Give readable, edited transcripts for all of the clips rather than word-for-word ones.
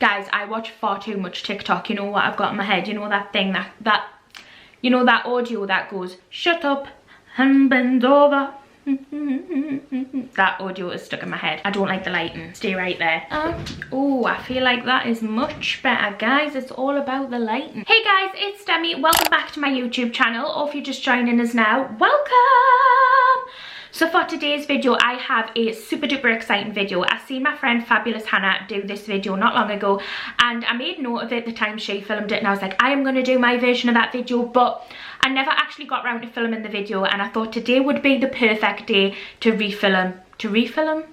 Guys, I watch far too much TikTok. You know what I've got in my head? You know that thing that you know that audio that goes, shut up and bend over. That audio is stuck in my head. I don't like the lighting. Stay right there. Oh, I feel like that is much better, guys. It's all about the lighting. Hey guys, it's Demi. Welcome back to my YouTube channel, or if you're just joining us now, welcome. So for today's video, I have a super duper exciting video. I seen my friend Fabulous Hannah do this video not long ago, and I made note of it the time she filmed it, and I was like, I am going to do my version of that video, but I never actually got around to filming the video, and I thought today would be the perfect day to refilm. To refilm?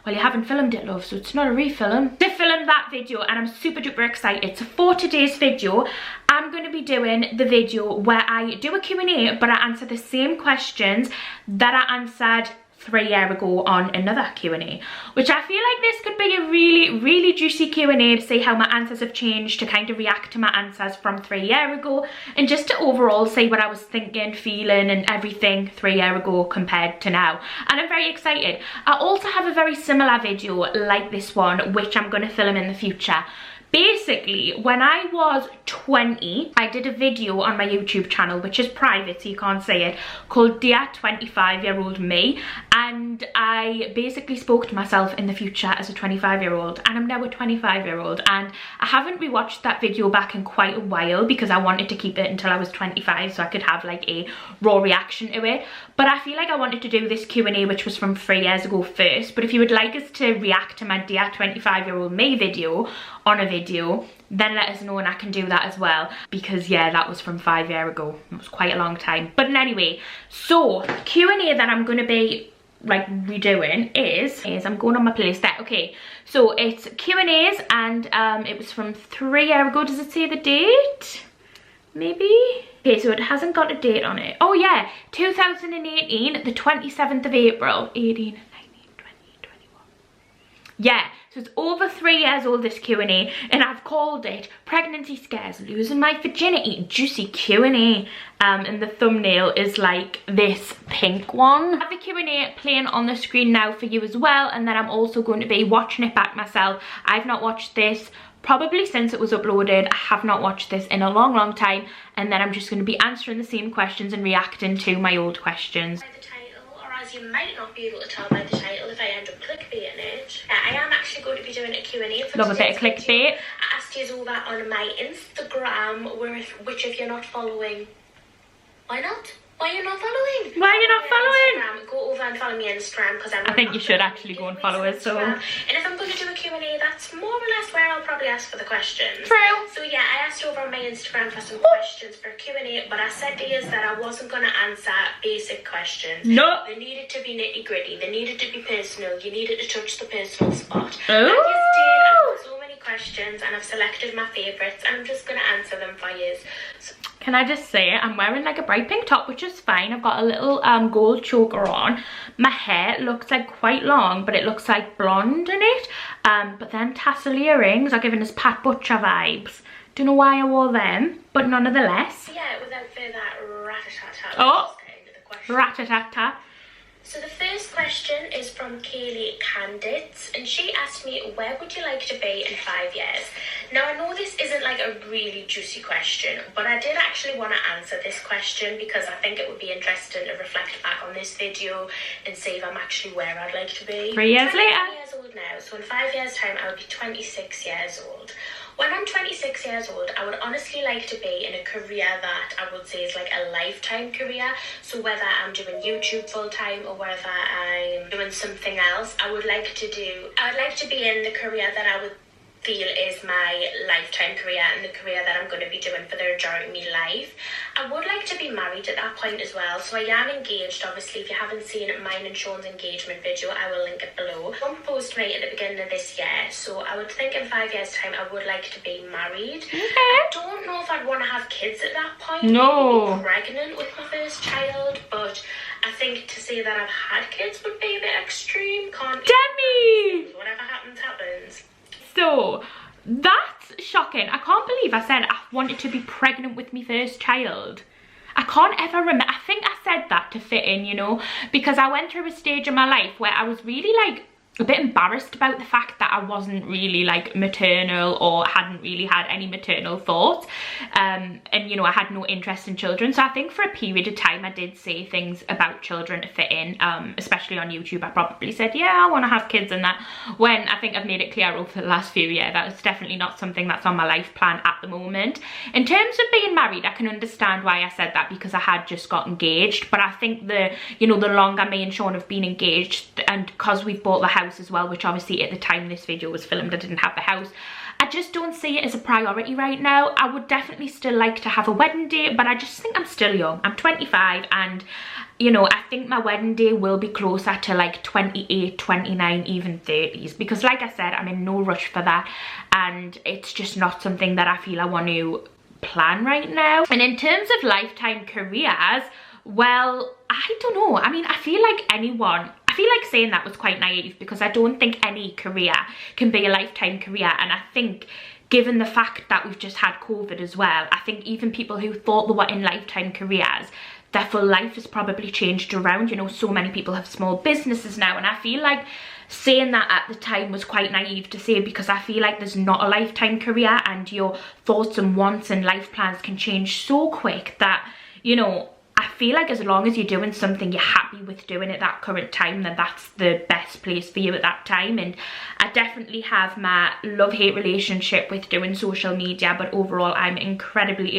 Well, you haven't filmed it, love, so it's not a refilm. To film that video, and I'm super duper excited. So for today's video, I'm going to be doing the video where I do a Q&A, but I answer the same questions that I answered 3 years ago on another Q&A, which I feel like this could be a really juicy Q&A to see how my answers have changed, to kind of react to my answers from 3 years ago, and just to overall see what I was thinking, feeling and everything 3 years ago compared to now. And I'm very excited. I also have a very similar video like this one, which I'm going to film in the future. Basically, when I was 20, I did a video on my YouTube channel, which is private, so you can't see it, called Dear 25-Year-Old Me. And I basically spoke to myself in the future as a 25-year-old, and I'm now a 25-year-old. And I haven't rewatched that video back in quite a while because I wanted to keep it until I was 25 so I could have like a raw reaction to it. But I feel like I wanted to do this Q&A, which was from 3 years ago first. But if you would like us to react to my Dear 25-Year-Old Me video on a video, then let us know and I can do that as well, because yeah, that was from 5 years ago. It was quite a long time. But anyway, so Q&A that I'm going to be like redoing is I'm going on my playlist there. Okay, so it's Q&As, and it was from 3 years ago. Does it say the date? Maybe. Okay, so it hasn't got a date on it. Oh yeah, 2018, the 27th of April. 18, 19, 20, 21. Yeah, so it's over 3 years old, this Q&A, and I've called it Pregnancy Scares, Losing My Virginity, Juicy Q&A. And the thumbnail is like this pink one. I have the Q&A playing on the screen now for you as well, and then I'm also going to be watching it back myself. I've not watched this probably since it was uploaded. I have not watched this in a long time, and then I'm just going to be answering the same questions and reacting to my old questions. As you might not be able to tell by the title if I end up clickbaiting it, I am actually going to be doing a Q&A for love a bit of clickbait. I asked you over on my Instagram, which if you're not following, why not? Why are you not following? Why are you not following? Instagram, go over and follow me on Instagram, because I think you should actually go and follow us. So, and if I'm going to do a Q&A, that's more or less where I'll probably ask for the questions. True. So yeah, I asked over on my Instagram for some questions for a Q&A, but I said to you that I wasn't going to answer basic questions. No. They needed to be nitty gritty. They needed to be personal. You needed to touch the personal spot. Oh. And you did. I've got so many questions, and I've selected my favourites, and I'm just going to answer them for you. So, can I just say, I'm wearing like a bright pink top, which is fine. I've got a little gold choker on. My hair looks like quite long, but it looks like blonde in it. But then tassel earrings are giving us Pat Butcher vibes. Don't know why I wore them, but nonetheless. Yeah, without further rat-a-tat-tat. Oh, rat-a-tat-tat. So the first question is from Kaylee Candidate, and she asked me, where would you like to be in 5 years? Now, I know this isn't like a really juicy question, but I did actually want to answer this question because I think it would be interesting to reflect back on this video and see if I'm actually where I'd like to be. 3 years later. I'm 20 years old now, so in 5 years' time, I would be 26 years old. When I'm 26 years old, I would honestly like to be in a career that I would say is like a lifetime career. So whether I'm doing YouTube full time or whether I'm doing something else, I would like to be in the career that I would feel is my lifetime career and the career that I'm going to be doing for the majority of my life. I would like to be married at that point as well. So I am engaged, obviously. If you haven't seen mine and Sean's engagement video, I will link it below. One proposed to me at the beginning of this year, so I would think in 5 years' time I would like to be married. Okay. I don't know if I'd want to have kids at that point. No. Be pregnant with my first child, but I think to say that I've had kids would be a bit extreme. Can't Demi! Whatever happens, happens. So, that's shocking. I can't believe I said I wanted to be pregnant with my first child. I can't ever remember. I think I said that to fit in, you know, because I went through a stage in my life where I was really like a bit embarrassed about the fact that I wasn't really like maternal, or hadn't really had any maternal thoughts, and you know, I had no interest in children. So I think for a period of time I did say things about children to fit in, especially on YouTube. I probably said, yeah, I want to have kids and that, when I think I've made it clear over the last few years that it's definitely not something that's on my life plan at the moment. In terms of being married, I can understand why I said that, because I had just got engaged. But I think the, you know, the longer me and Sean have been engaged, and because we've bought the house as well, which obviously at the time this video was filmed I didn't have the house, I just don't see it as a priority right now. I would definitely still like to have a wedding day, but I just think I'm still young. I'm 25, and you know, I think my wedding day will be closer to like 28, 29, even 30s, because like I said, I'm in no rush for that, and it's just not something that I feel I want to plan right now. And in terms of lifetime careers, well, I don't know. I mean, I feel like saying that was quite naive, because I don't think any career can be a lifetime career. And I think given the fact that we've just had COVID as well, I think even people who thought they were in lifetime careers, their full life has probably changed around. You know, so many people have small businesses now, and I feel like saying that at the time was quite naive to say, because I feel like there's not a lifetime career, and your thoughts and wants and life plans can change so quick that, you know, I feel like as long as you're doing something you're happy with doing at that current time, then that's the best place for you at that time. And I definitely have my love-hate relationship with doing social media, but overall I'm incredibly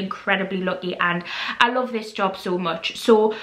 lucky, and I love this job so much. So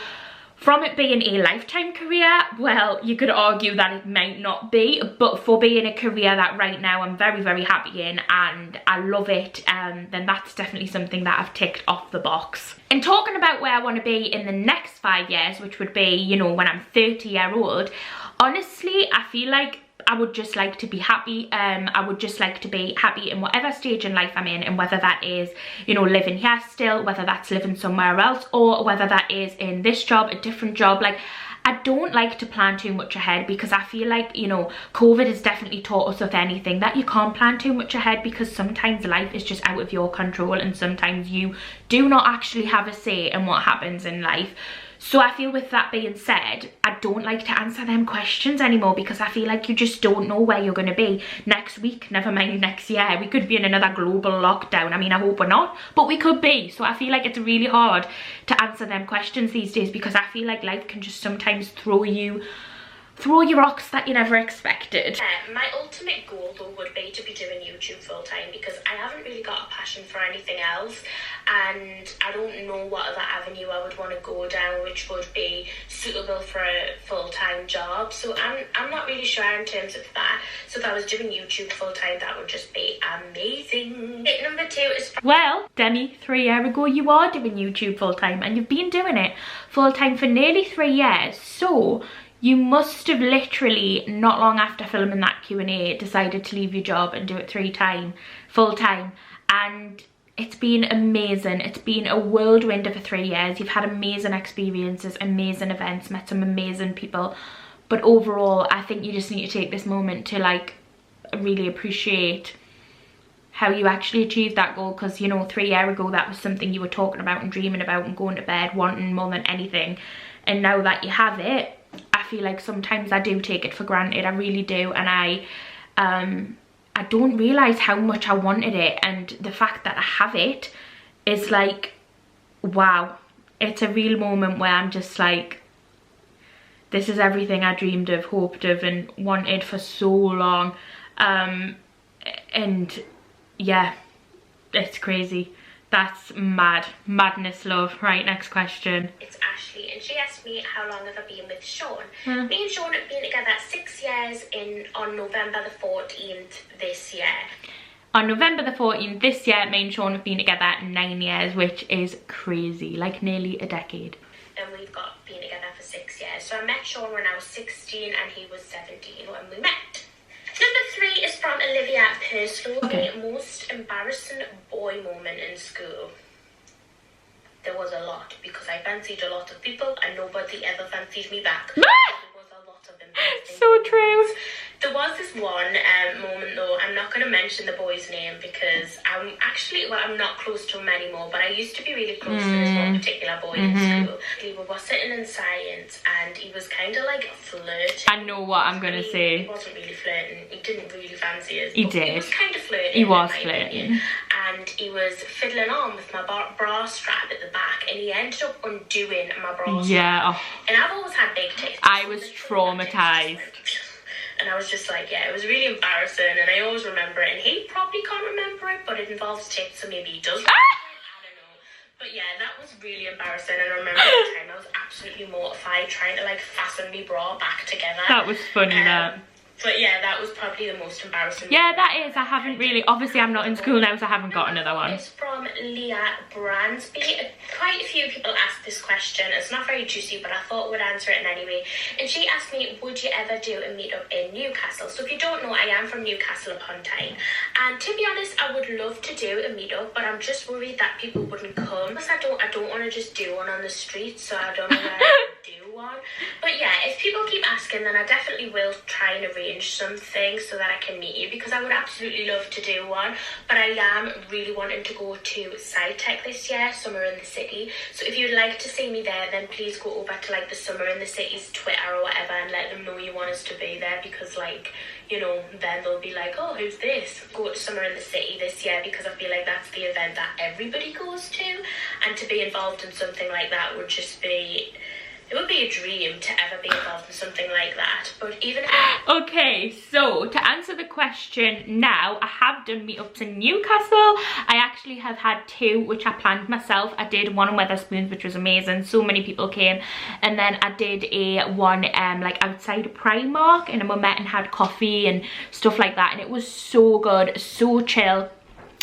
from it being a lifetime career, well, you could argue that it might not be, but for being a career that right now I'm very happy in and I love it, then that's definitely something that I've ticked off the box. And talking about where I want to be in the next 5 years, which would be, you know, when I'm 30-year-old, honestly, I feel like I would just like to be happy. I would just like to be happy in whatever stage in life I'm in, and whether that is, you know, living here still, whether that's living somewhere else, or whether that is in this job, a different job. Like, I don't like to plan too much ahead, because I feel like, you know, COVID has definitely taught us, if anything, that you can't plan too much ahead, because sometimes life is just out of your control, and sometimes you do not actually have a say in what happens in life. So I feel, with that being said, I don't like to answer them questions anymore, because I feel like you just don't know where you're going to be next week, never mind next year. We could be in another global lockdown. I mean, I hope we're not, but we could be. So I feel like it's really hard to answer them questions these days, because I feel like life can just sometimes throw you rocks that you never expected. My ultimate goal though would be to be doing YouTube full time, because I haven't really got a passion for anything else, and I don't know what other avenue I would want to go down which would be suitable for a full-time job. So I'm not really sure in terms of that. So if I was doing YouTube full time, that would just be amazing. Number 2 is, well, Demi, 3 years ago you are doing YouTube full time, and you've been doing it full time for nearly 3 years. So you must have literally, not long after filming that Q&A, decided to leave your job and do it full time. And it's been amazing. It's been a whirlwind of 3 years. You've had amazing experiences, amazing events, met some amazing people. But overall, I think you just need to take this moment to like really appreciate how you actually achieved that goal, because, you know, 3 years ago that was something you were talking about and dreaming about and going to bed wanting more than anything. And now that you have it, I feel like sometimes I do take it for granted. I really do. And I don't realise how much I wanted it, and the fact that I have it is like, wow. It's a real moment where I'm just like, this is everything I dreamed of, hoped of and wanted for so long. And yeah, it's crazy. That's madness, love. Right, next question. It's Ashley, and she asked me how long have I been with Sean. Me and Sean have been together 6 years on November the 14th this year. On November the 14th this year, me and Sean have been together 9 years, which is crazy, like nearly a decade. And we've been together for 6 years. So I met Sean when I was 16 and he was 17 when we met. Number 3 is from Olivia Perslow. Okay. The most embarrassing boy moment in school. There was a lot, because I fancied a lot of people and nobody ever fancied me back. There was a lot lot of embarrassing So true. There was this one moment though, I'm not going to mention the boy's name because I'm actually, well, I'm not close to him anymore, but I used to be really close to this one particular boy in school. We were sitting in science and he was kind of like flirting. I know what I'm going to say. He wasn't really flirting, he didn't really fancy us. He did. He was kind of flirting. He was flirting. And he was fiddling on with my bra strap at the back and he ended up undoing my bra strap. Yeah. Oh. And I've always had big tits. I was traumatized. And I was just like, yeah, it was really embarrassing and I always remember it. And he probably can't remember it, but it involves tits, so maybe he does. I don't know. But yeah, that was really embarrassing. And I remember at the time I was absolutely mortified trying to like fasten my bra back together. That was funny, that. But yeah, that was probably the most embarrassing. Yeah, that is. I haven't really, obviously I'm not in school now, so I haven't got another one. It's from Leah Bransby. Quite a few people asked this question. It's not very juicy, but I thought we'd answer it in anyway. And she asked me, would you ever do a meetup in Newcastle? So if you don't know, I am from Newcastle upon Tyne. And to be honest, I would love to do a meetup, but I'm just worried that people wouldn't come. Because I don't want to just do one on the street, so I don't know where I would do one. But yeah, if people keep asking, then I definitely will try and arrange something so that I can meet you, because I would absolutely love to do one. But I am really wanting to go to SciTech this year, Summer in the City. So if you'd like to see me there, then please go over to like the Summer in the City's Twitter or whatever and let them know you want us to be there, because like, you know, then they'll be like, oh, who's this? Go to Summer in the City this year, because I feel like that's the event that everybody goes to, and to be involved in something like that would just be, it would be a dream to ever be involved in something like that. But even if... Okay, so to answer the question now, I have done meetups in Newcastle. I actually have had 2 which I planned myself. I did one in Wetherspoons, which was amazing. So many people came. And then I did a one like outside Primark, and we met and had coffee and stuff like that. And it was so good, so chill.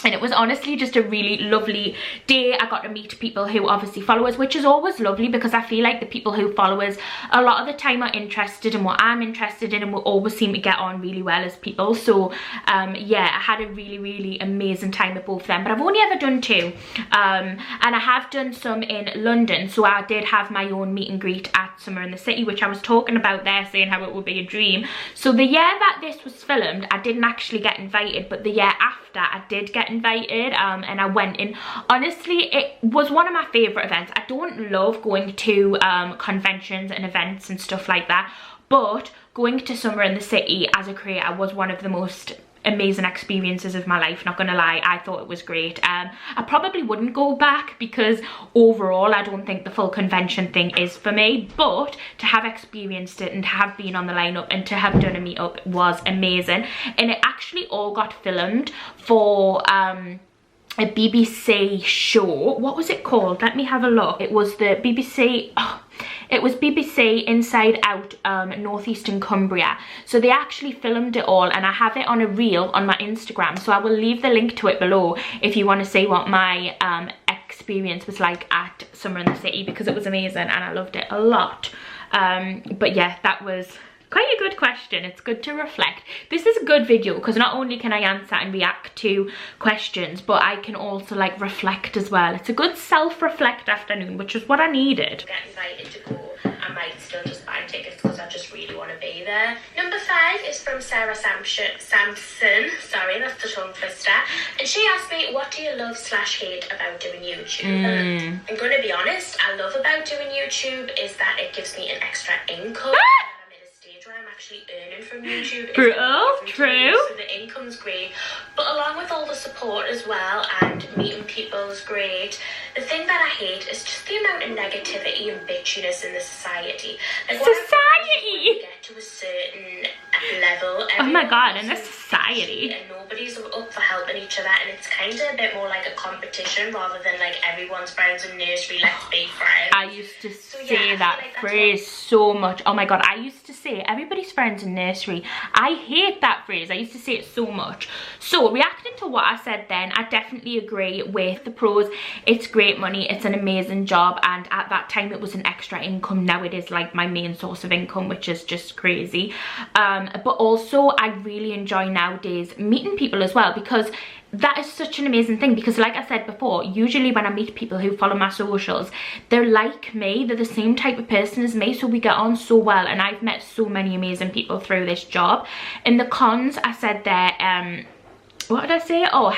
And it was honestly just a really lovely day. I got to meet people who obviously follow us, which is always lovely, because I feel like the people who follow us a lot of the time are interested in what I'm interested in, and we always seem to get on really well as people. So yeah, I had a really amazing time with both of them, but I've only ever done 2. And I have done some in London. So I did have my own meet and greet at Summer in the City, which I was talking about there, saying how it would be a dream. So the year that this was filmed, I didn't actually get invited, but the year after I did get invited, and I went in. Honestly, it was one of my favorite events. I don't love going to conventions and events and stuff like that, but going to Summer in the City as a creator was one of the most amazing experiences of my life, not gonna lie. I thought it was great. I probably wouldn't go back, because overall I don't think the full convention thing is for me, but to have experienced it and to have been on the lineup and to have done a meetup was amazing. And it actually all got filmed for a BBC show. What was it called? Let me have a look. It was the BBC, it was BBC Inside Out Northeastern Cumbria. So they actually filmed it all, and I have it on a reel on my Instagram. So I will leave the link to it below if you want to see what my experience was like at Summer in the City, because it was amazing and I loved it a lot. But yeah, that was quite a good question. It's good to reflect. This is a good video because not only can I answer and react to questions, but I can also like reflect as well. It's a good self-reflect afternoon, which is what I needed. Get invited to go. I might still just buy tickets because I just really want to be there. Number 5 is from Sarah Sampson. Sorry, that's the tongue twister. And she asked me, what do you love / hate about doing YouTube? I'm going to be honest, I love about doing YouTube is that it gives me an extra income. Where I'm actually earning from YouTube. True. So the income's great, but along with all the support as well and meeting people is great. The thing that I hate is just the amount of negativity and bitchiness in the society. Like, when you get to a certain level, oh my god, in this society, and nobody's up for helping each other, and it's kind of a bit more like a competition rather than like everyone's friends in nursery, let's be friends. I used to say that phrase so much. Oh my god, I used to say everybody's friends in nursery. I hate that phrase. I used to say it so much. So reacting to what I said then, I definitely agree with the pros. It's great money, it's an amazing job, and at that time it was an extra income. Now it is like my main source of income, which is just crazy. But also I really enjoy nowadays meeting people as well, because that is such an amazing thing, because like I said before, usually when I meet people who follow my socials, they're like me, they're the same type of person as me, so we get on so well, and I've met so many amazing people through this job. In the cons, I said there, what did I say? Oh,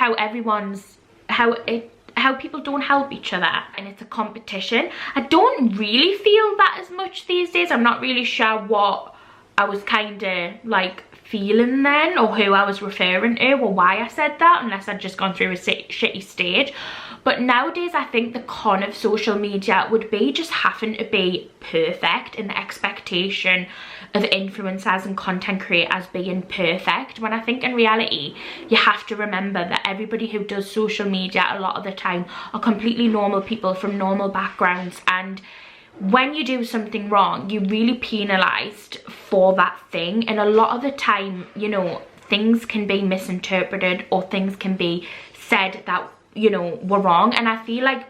how people don't help each other and it's a competition. I don't really feel that as much these days. I'm not really sure what I was kind of like feeling then, or who I was referring to, or why I said that, unless I'd just gone through a shitty stage. But nowadays I think the con of social media would be just having to be perfect, and the expectation of influencers and content creators being perfect, when I think in reality you have to remember that everybody who does social media a lot of the time are completely normal people from normal backgrounds, and when you do something wrong, you're really penalised for that thing. And a lot of the time, you know, things can be misinterpreted, or things can be said that, you know, were wrong. And I feel like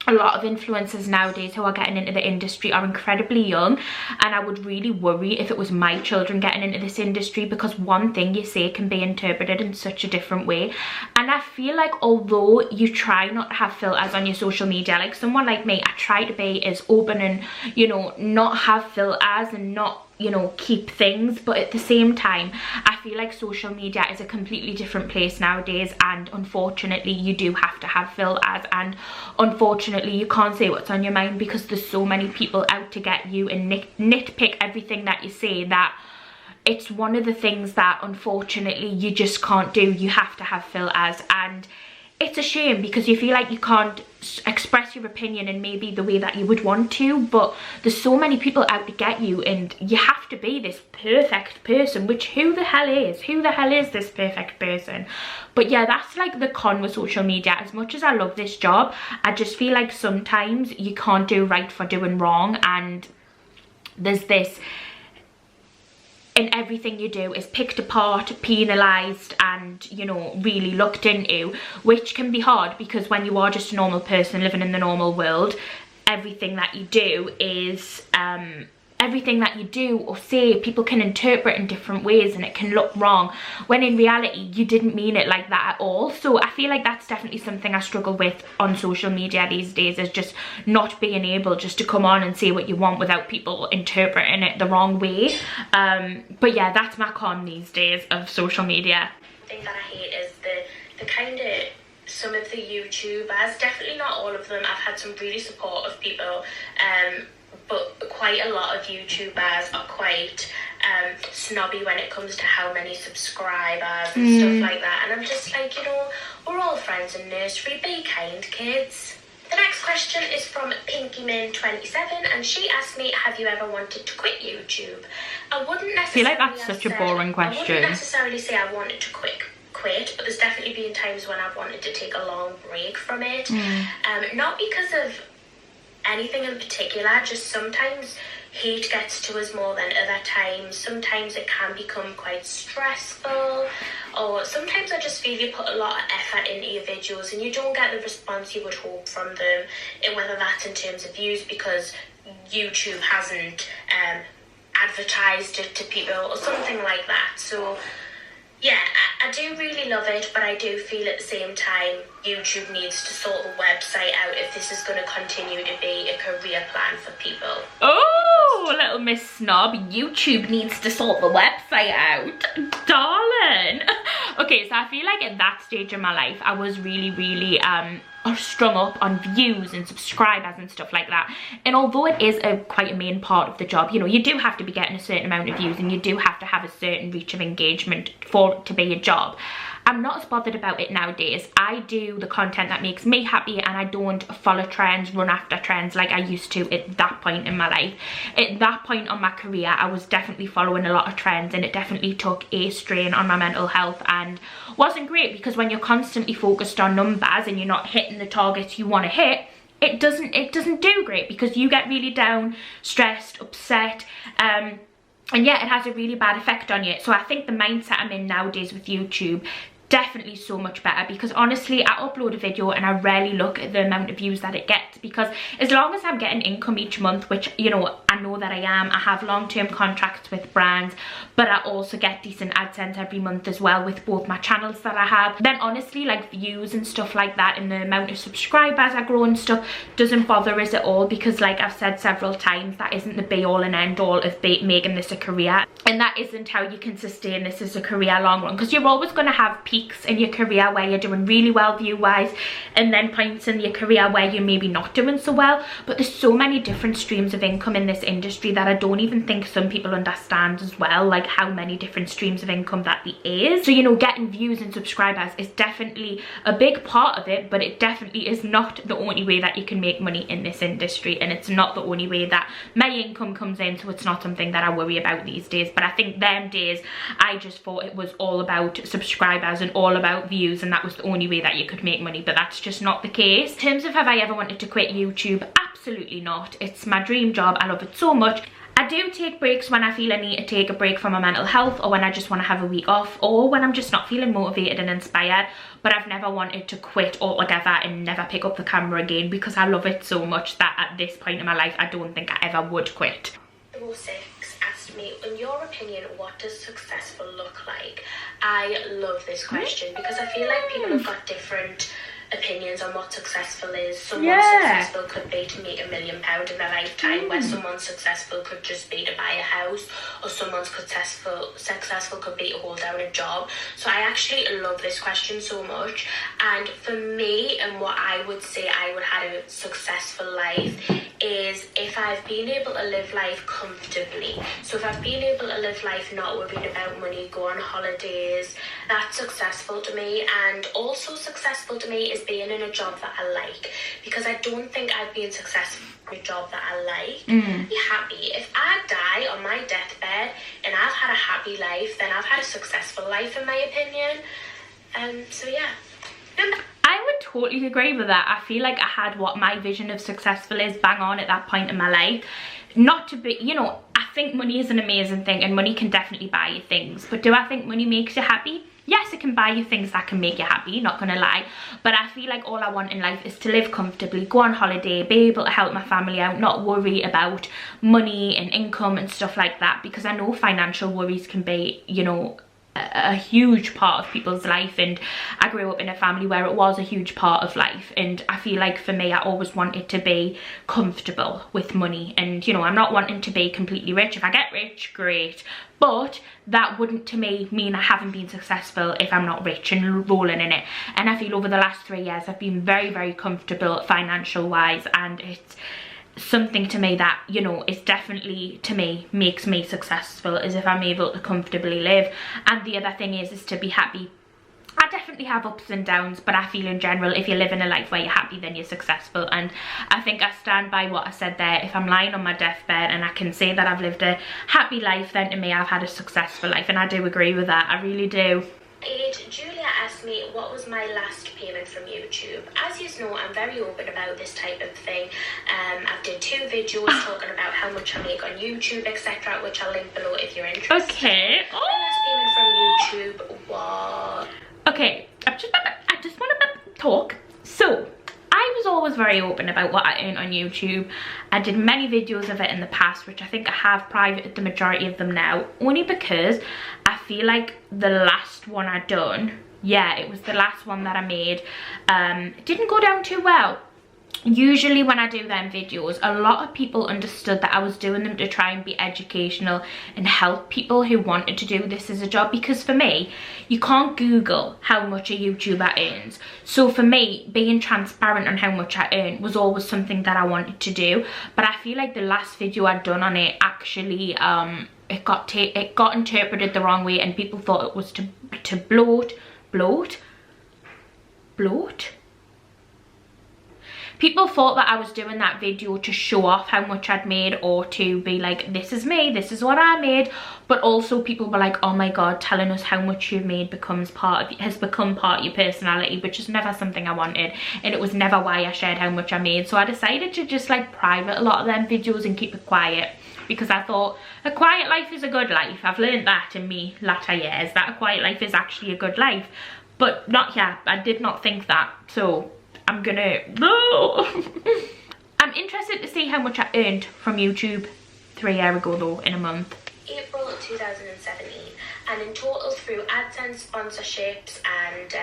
a lot of influencers nowadays who are getting into the industry are incredibly young, and I would really worry if it was my children getting into this industry, because one thing you say can be interpreted in such a different way. And I feel like although you try not to have filters on your social media, like someone like me, I try to be as open and, you know, not have filters and not, you know, keep things, but at the same time I feel like social media is a completely different place nowadays, and unfortunately you do have to have filters, and unfortunately you can't say what's on your mind, because there's so many people out to get you and nitpick everything that you say, that it's one of the things that unfortunately you just can't do. You have to have filters, and it's a shame because you feel like you can't express your opinion in maybe the way that you would want to, but there's so many people out to get you, and you have to be this perfect person, which who the hell is this perfect person? But yeah, that's like the con with social media. As much as I love this job, I just feel like sometimes you can't do right for doing wrong, and there's this, and everything you do is picked apart, penalised, and, you know, really looked into, which can be hard, because when you are just a normal person living in the normal world, everything that you do is everything that you do or say, people can interpret in different ways, and it can look wrong, when in reality you didn't mean it like that at all. So I feel like that's definitely something I struggle with on social media these days, is just not being able just to come on and say what you want without people interpreting it the wrong way. But yeah, that's my con these days of social media. The thing that I hate is the kind of, some of the YouTubers, definitely not all of them, I've had some really supportive people, but quite a lot of YouTubers are quite snobby when it comes to how many subscribers and stuff like that. And I'm just like, you know, we're all friends in nursery, be kind, kids. The next question is from PinkyMin27, and she asked me, have you ever wanted to quit YouTube? I wouldn't necessarily, I feel like that's such a boring question. I wouldn't necessarily say I wanted to quit, but there's definitely been times when I've wanted to take a long break from it. Not because of anything in particular, just sometimes hate gets to us more than other times. Sometimes it can become quite stressful, or sometimes I just feel you put a lot of effort into your videos and you don't get the response you would hope from them, and whether that's in terms of views because YouTube hasn't advertised it to people or something like that. So yeah, I do really love it, but I do feel at the same time YouTube needs to sort the website out if this is going to continue to be a career plan for people. Oh, little Miss Snob, YouTube needs to sort the website out, darling. Okay, so I feel like at that stage in my life, I was really strung up on views and subscribers and stuff like that. And although it is quite a main part of the job, you know, you do have to be getting a certain amount of views, and you do have to have a certain reach of engagement for it to be a job. I'm not as bothered about it nowadays. I do the content that makes me happy, and I don't follow trends, run after trends like I used to at that point in my life. At that point on my career, I was definitely following a lot of trends, and it definitely took a strain on my mental health and wasn't great, because when you're constantly focused on numbers and you're not hitting the targets you want to hit, it doesn't do great, because you get really down, stressed, upset, and yeah, it has a really bad effect on you. So I think the mindset I'm in nowadays with YouTube, definitely so much better, because honestly I upload a video and I rarely look at the amount of views that it gets, because as long as I'm getting income each month, which you know I know that I am, I have long-term contracts with brands, but I also get decent AdSense every month as well with both my channels that I have, then honestly like views and stuff like that and the amount of subscribers I grow and stuff doesn't bother us at all, because like I've said several times, that isn't the be all and end all of making this a career, and that isn't how you can sustain this as a career long run, because you're always going to have peaks in your career where you're doing really well view wise, and then points in your career where you're maybe not doing so well. But there's so many different streams of income in this industry that I don't even think some people understand as well, like how many different streams of income that there is. So you know, getting views and subscribers is definitely a big part of it, but it definitely is not the only way that you can make money in this industry, and it's not the only way that my income comes in, so it's not something that I worry about these days. But I think them days I just thought it was all about subscribers and all about views, and that was the only way that you could make money, but that's just not the case. In terms of have I ever wanted to quit YouTube, absolutely not. It's my dream job, I love it so much. I do take breaks when I feel I need to take a break from my mental health, or when I just want to have a week off, or when I'm just not feeling motivated and inspired, but I've never wanted to quit altogether and never pick up the camera again, because I love it so much that at this point in my life I don't think I ever would quit. 06 asked me, in your opinion, what does successful look like? I love this question because I feel like people have got different opinions on what successful is. Someone successful could be to make £1 million in their lifetime, where someone successful could just be to buy a house, or someone successful could be to hold down a job. So I actually love this question so much, and for me, and what I would say I would have a successful life is if I've been able to live life comfortably. So if I've been able to live life not worried about money, go on holidays, that's successful to me. And also successful to me is being in a job that I like, because I don't think I've been successful in a job that I like. Be happy. If I die on my deathbed and I've had a happy life, then I've had a successful life in my opinion. So yeah. I would totally agree with that. I feel like I had what my vision of successful is bang on at that point in my life. Not to be, you know, I think money is an amazing thing, and money can definitely buy you things, but do I think money makes you happy? Yes, it can buy you things that can make you happy, not gonna lie, but I feel like all I want in life is to live comfortably, go on holiday, be able to help my family out, not worry about money and income and stuff like that, because I know financial worries can be, you know, a huge part of people's life, and I grew up in a family where it was a huge part of life, and I feel like for me I always wanted to be comfortable with money. And you know, I'm not wanting to be completely rich. If I get rich, great, but that wouldn't to me mean I haven't been successful if I'm not rich and rolling in it. And I feel over the last 3 years I've been very, very comfortable financial wise, and it's something to me that, you know, is definitely to me makes me successful, is if I'm able to comfortably live. And the other thing is to be happy. I definitely have ups and downs, but I feel in general if you're living a life where you're happy, then you're successful. And I think I stand by what I said there. If I'm lying on my deathbed and I can say that I've lived a happy life, then to me I've had a successful life, and I do agree with that, I really do. Julia asked me what was my last payment from YouTube. As you know, I'm very open about this type of thing. I've did 2 videos talking about how much I make on YouTube, etc., which I'll link below if you're interested. Okay. My last payment from YouTube was... Okay, I just want to talk. So I was always very open about what I earn on YouTube. I did many videos of it in the past, which I think I have privated the majority of them now, only because I feel like the last one I done, yeah, it was the last one that I made, it didn't go down too well. Usually when I do them videos, a lot of people understood that I was doing them to try and be educational and help people who wanted to do this as a job, because for me, you can't Google how much a YouTuber earns. So for me, being transparent on how much I earn was always something that I wanted to do. But I feel like the last video I'd done on it actually it got interpreted the wrong way, and people thought it was to bloat. People thought that I was doing that video to show off how much I'd made, or to be like, this is me, this is what I made. But also people were like, oh my god, telling us how much you've made has become part of your personality, which is never something I wanted, and it was never why I shared how much I made. So I decided to just like private a lot of them videos and keep it quiet, because I thought a quiet life is a good life. I've learned that in me latter years, that a quiet life is actually a good life. but not here. I did not think that, so I'm gonna, no. I'm interested to see how much I earned from YouTube 3 years ago though, in a month. April 2017, and in total through AdSense sponsorships and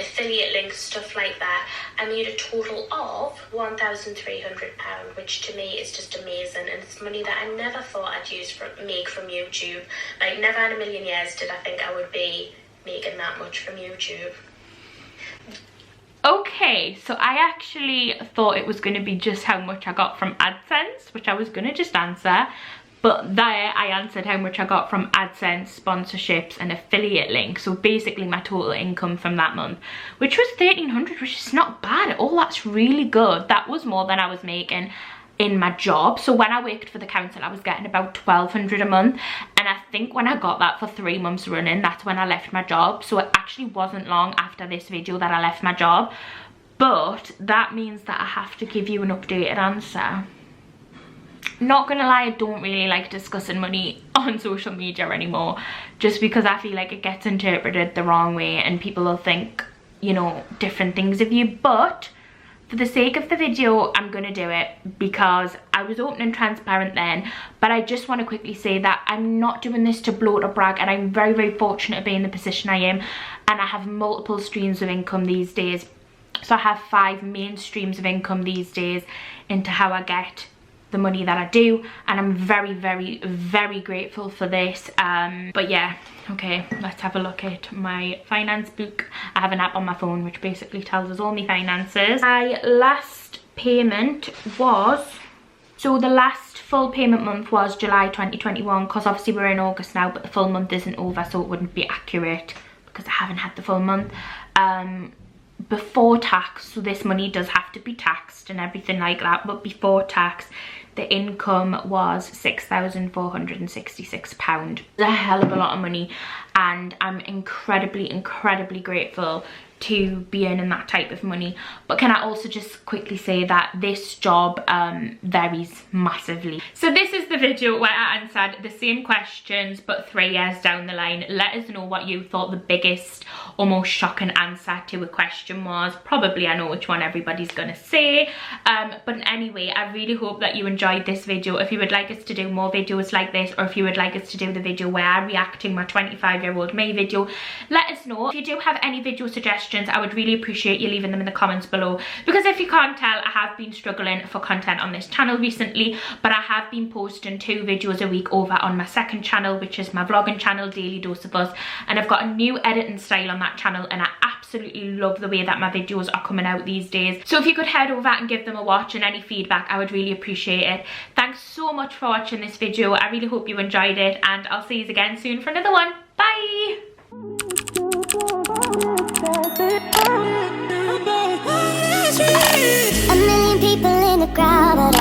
affiliate links, stuff like that, I made a total of £1,300, which to me is just amazing, and it's money that I never thought I'd make from YouTube. Like, never in a million years did I think I would be making that much from YouTube. Okay, so I actually thought it was going to be just how much I got from AdSense, which I was going to just answer. But there I answered how much I got from AdSense, sponsorships and affiliate links. So basically my total income from that month, which was £1,300, which is not bad at all. That's really good. That was more than I was making in my job. So when I worked for the council, I was getting about £1,200 a month. And I think when I got that for 3 months running, that's when I left my job. So it actually wasn't long after this video that I left my job. But that means that I have to give you an updated answer. Not gonna lie, I don't really like discussing money on social media anymore, just because I feel like it gets interpreted the wrong way and people will think, you know, different things of you. But for the sake of the video, I'm gonna do it because I was open and transparent then. But I just want to quickly say that I'm not doing this to bloat or brag, and I'm very, very fortunate to be in the position I am, and I have multiple streams of income these days. So I have 5 main streams of income these days into how I get the money that I do, and I'm very, very, very grateful for this. But yeah, okay, let's have a look at my finance book. I have an app on my phone which basically tells us all my finances. My last payment was, so the last full payment month was July 2021, because obviously we're in August now, but the full month isn't over, so it wouldn't be accurate because I haven't had the full month. Before tax, so this money does have to be taxed and everything like that, but before tax the income was £6,466. a hell of a lot of money, and I'm incredibly, incredibly grateful to be earning that type of money. But can I also just quickly say that this job varies massively. So this is the video where I answered the same questions but 3 years down the line. Let us know what you thought the biggest or most shocking answer to a question was. Probably I know which one everybody's gonna say, but anyway, I really hope that you enjoyed this video. If you would like us to do more videos like this, or if you would like us to do the video where I react to my 25-year-old me video, let us know. If you do have any video suggestions, I would really appreciate you leaving them in the comments below, because if you can't tell, I have been struggling for content on this channel recently, but I have been posting 2 videos a week over on my second channel, which is my vlogging channel, Daily Dose of Us, and I've got a new editing style on that channel, and I absolutely love the way that my videos are coming out these days. So if you could head over and give them a watch, and any feedback, I would really appreciate it. Thanks so much for watching this video. I really hope you enjoyed it, and I'll see you again soon for another one. Bye! A million people in the crowd.